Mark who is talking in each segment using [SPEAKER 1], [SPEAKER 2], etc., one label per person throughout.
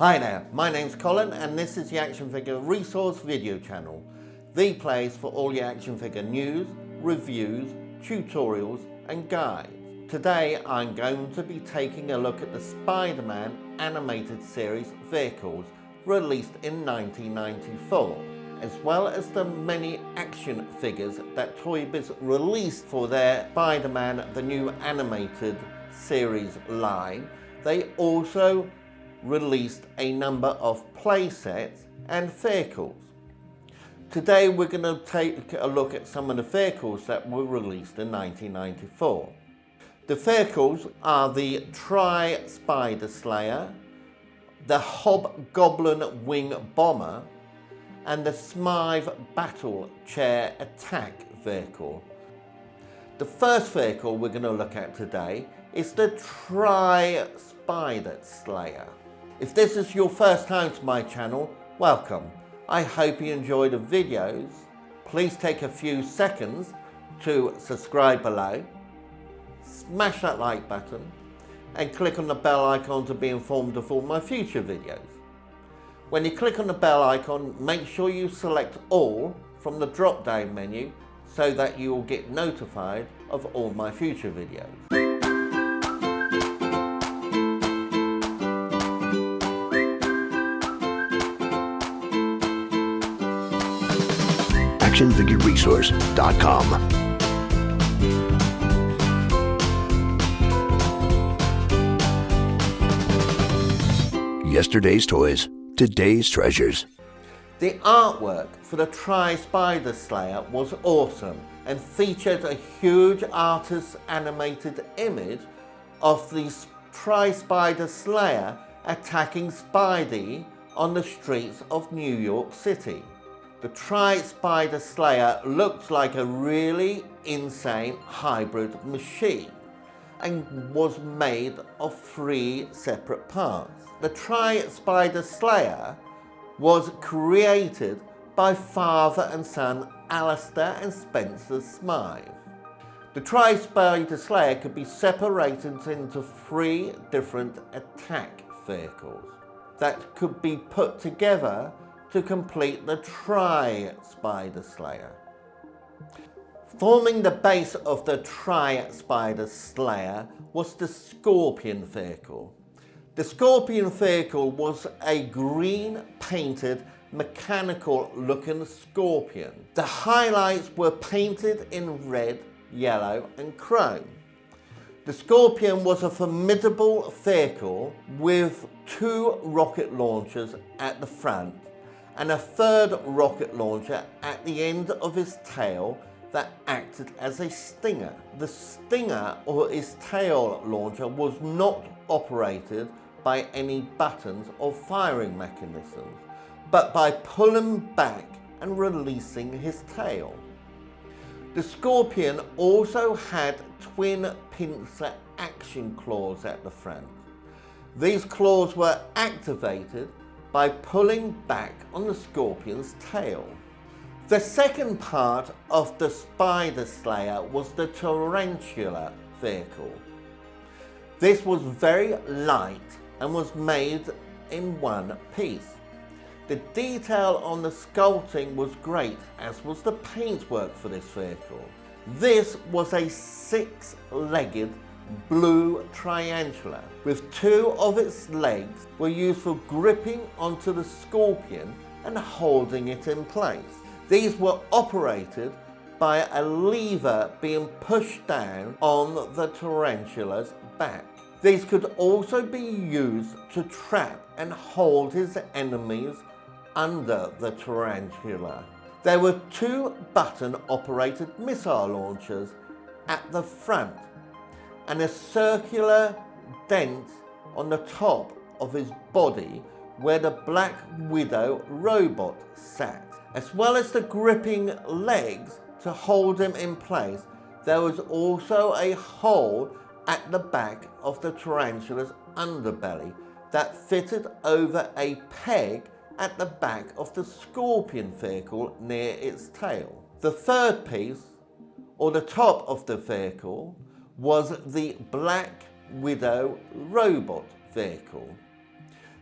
[SPEAKER 1] Hi there, my name's Colin and this is the ActionFigureResource video channel, the place for all your action figure news, reviews, tutorials and guides. Today I'm going to be taking a look at the Spider-Man animated series vehicles released in 1994, as well as the many action figures that Toy Biz released for their Spider-Man the new animated series line. They also released a number of playsets and vehicles. Today we're going to take a look at some of the vehicles that were released in 1994. The vehicles are the Spider Slayer, the Hobgoblin Wing Bomber, and the Smythe Battle Chair Attack vehicle. The first vehicle we're going to look at today is the Spider Slayer. If this is your first time to my channel, welcome. I hope you enjoy the videos. Please take a few seconds to subscribe below, smash that like button, and click on the bell icon to be informed of all my future videos. When you click on the bell icon, make sure you select all from the drop down menu so that you will get notified of all my future videos.
[SPEAKER 2] ActionFigureResource.com. Yesterday's toys, today's treasures.
[SPEAKER 1] The artwork for the Spider Slayer was awesome and featured a huge artist's animated image of the Spider Slayer attacking Spidey on the streets of New York City. The Spider Slayer looked like a really insane hybrid machine and was made of 3 separate parts. The Spider Slayer was created by father and son Alistair and Spencer Smythe. The Spider Slayer could be separated into 3 different attack vehicles that could be put together to complete the Spider Slayer. Forming the base of the Spider Slayer was the Scorpion vehicle. The Scorpion vehicle was a green painted mechanical looking scorpion. The highlights were painted in red, yellow and chrome. The Scorpion was a formidable vehicle with 2 rocket launchers at the front and a 3rd rocket launcher at the end of his tail that acted as a stinger. The stinger, or his tail launcher, was not operated by any buttons or firing mechanisms, but by pulling back and releasing his tail. The Scorpion also had twin pincer action claws at the front. These claws were activated by pulling back on the Scorpion's tail. The second part of the Spider Slayer was the Tarantula vehicle. This was very light and was made in 1 piece. The detail on the sculpting was great, as was the paintwork for this vehicle. This was a 6-legged blue tarantula, with 2 of its legs were used for gripping onto the Scorpion and holding it in place. These were operated by a lever being pushed down on the tarantula's back. These could also be used to trap and hold his enemies under the tarantula. There were 2 button-operated missile launchers at the front and a circular dent on the top of his body where the Black Widow robot sat. As well as the gripping legs to hold him in place, there was also a hole at the back of the tarantula's underbelly that fitted over a peg at the back of the Scorpion vehicle near its tail. The 3rd piece, or the top of the vehicle, was the Black Widow robot vehicle.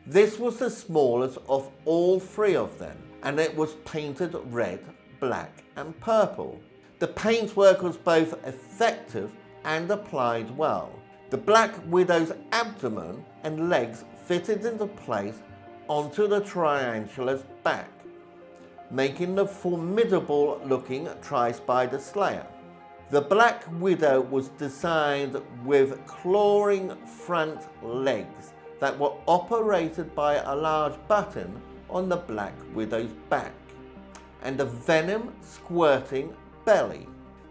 [SPEAKER 1] This was the smallest of all three of them, and it was painted red, black and purple. The paintwork was both effective and applied well. The Black Widow's abdomen and legs fitted into place onto the tarantula's back, making the formidable looking Tri-Spider Slayer. The Black Widow was designed with clawing front legs that were operated by a large button on the Black Widow's back, and a venom squirting belly.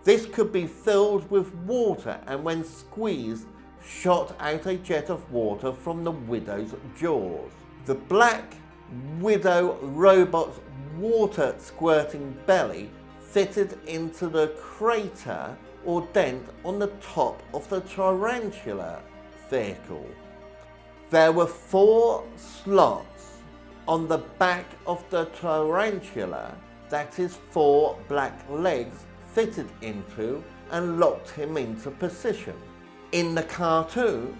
[SPEAKER 1] This could be filled with water, and when squeezed, shot out a jet of water from the Widow's jaws. The Black Widow robot's water squirting belly fitted into the crater or dent on the top of the tarantula vehicle. There were 4 slots on the back of the tarantula, that is 4 black legs fitted into and locked him into position. In the cartoon,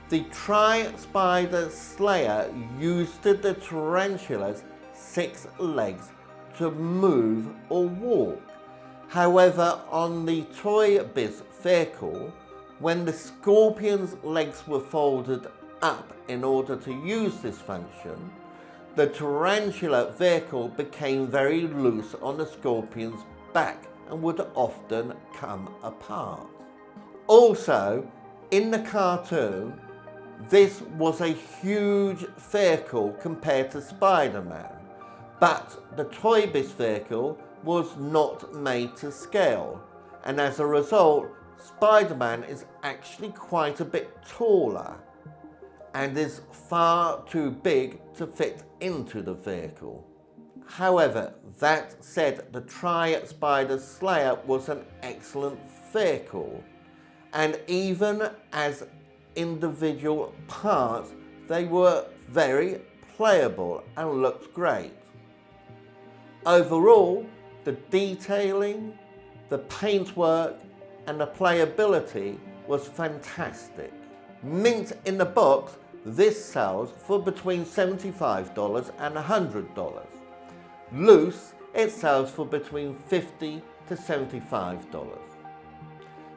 [SPEAKER 1] the Tri-Spider Slayer used the tarantula's 6 legs to move or walk. However, on the Toy Biz vehicle, when the Scorpion's legs were folded up in order to use this function, the tarantula vehicle became very loose on the Scorpion's back and would often come apart. Also, in the cartoon, this was a huge vehicle compared to Spider-Man, but the Toy Biz vehicle was not made to scale, and as a result, Spider-Man is actually quite a bit taller and is far too big to fit into the vehicle. However, that said, the Tri-Spider Slayer was an excellent vehicle, and even as individual parts, they were very playable and looked great. Overall, the detailing, the paintwork, and the playability was fantastic. Mint in the box, this sells for between $75 and $100. Loose, it sells for between $50 to $75.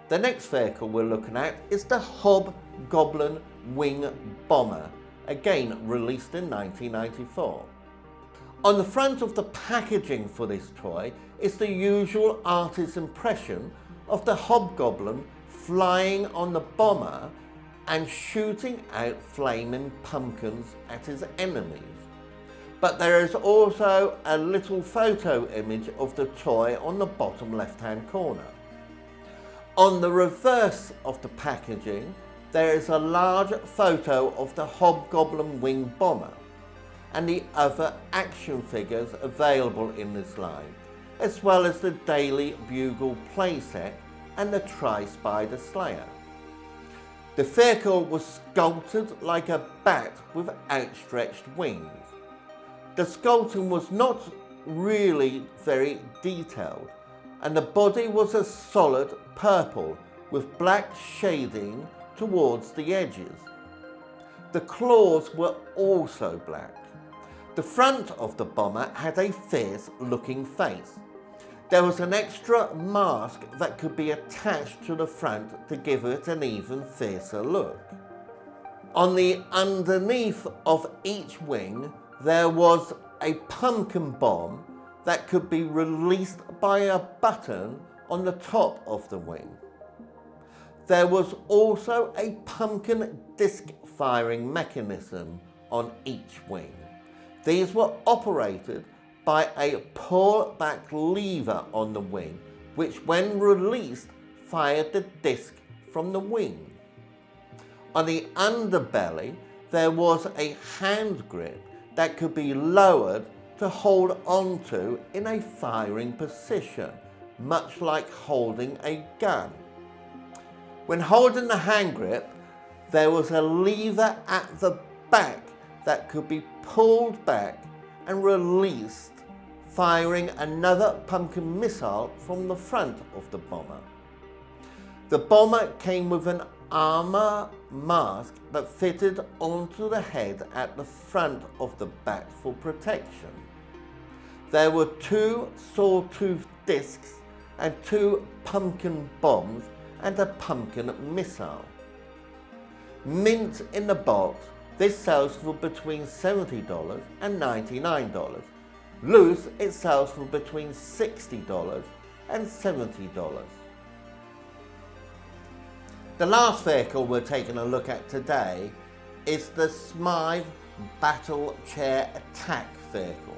[SPEAKER 1] The next vehicle we're looking at is the Hobgoblin Wing Bomber, again released in 1994. On the front of the packaging for this toy is the usual artist's impression of the Hobgoblin flying on the bomber and shooting out flaming pumpkins at his enemies. But there is also a little photo image of the toy on the bottom left-hand corner. On the reverse of the packaging, there is a large photo of the Hobgoblin Wing Bomber and the other action figures available in this line, as well as the Daily Bugle playset and the Tri-Spider Slayer. The vehicle was sculpted like a bat with outstretched wings. The sculpting was not really very detailed, and the body was a solid purple with black shading towards the edges. The claws were also black. The front of the bomber had a fierce looking face. There was an extra mask that could be attached to the front to give it an even fiercer look. On the underneath of each wing, there was a pumpkin bomb that could be released by a button on the top of the wing. There was also a pumpkin disc firing mechanism on each wing. These were operated by a pull-back lever on the wing, which when released fired the disc from the wing. On the underbelly, there was a hand grip that could be lowered to hold onto in a firing position, much like holding a gun. When holding the hand grip, there was a lever at the back that could be pulled back and released, firing another pumpkin missile from the front of the bomber. The bomber came with an armor mask that fitted onto the head at the front of the bat for protection. There were 2 sawtooth discs and 2 pumpkin bombs and a pumpkin missile. Mint in the box, this sells for between $70 and $99. Loose, it sells for between $60 and $70. The last vehicle we're taking a look at today is the Smythe Battle Chair Attack Vehicle.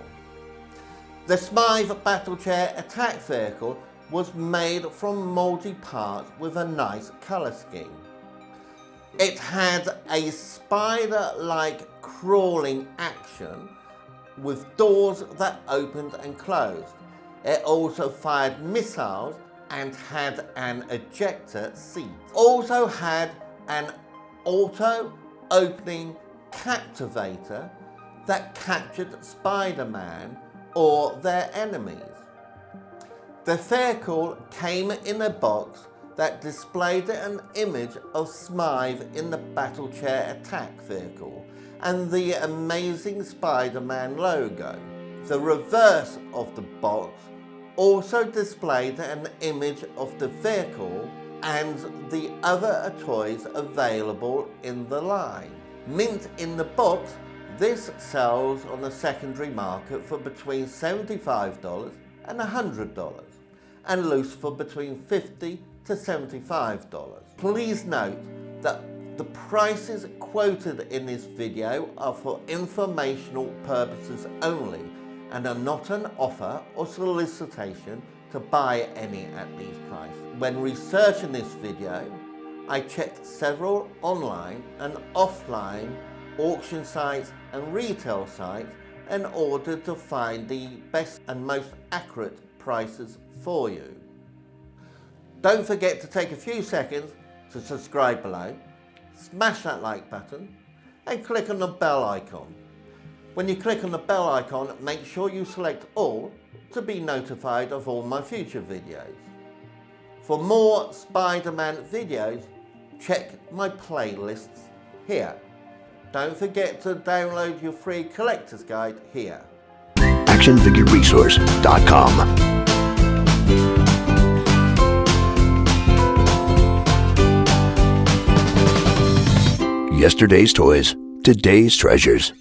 [SPEAKER 1] The Smythe Battle Chair Attack Vehicle was made from mouldy parts with a nice colour scheme. It had a spider-like crawling action with doors that opened and closed. It also fired missiles and had an ejector seat. Also had an auto-opening captivator that captured Spider-Man or their enemies. The vehicle came in a box that displayed an image of Smythe in the Battle Chair Attack Vehicle and the Amazing Spider-Man logo. The reverse of the box also displayed an image of the vehicle and the other toys available in the line. Mint in the box, this sells on the secondary market for between $75 and $100 and loose for between $50 to $75. Please note that the prices quoted in this video are for informational purposes only and are not an offer or solicitation to buy any at these prices. When researching this video, I checked several online and offline auction sites and retail sites in order to find the best and most accurate prices for you. Don't forget to take a few seconds to subscribe below, smash that like button and click on the bell icon. When you click on the bell icon, make sure you select all to be notified of all my future videos. For more Spider-Man videos, check my playlists here. Don't forget to download your free collector's guide here.
[SPEAKER 2] ActionFigureResource.com. Yesterday's toys, today's treasures.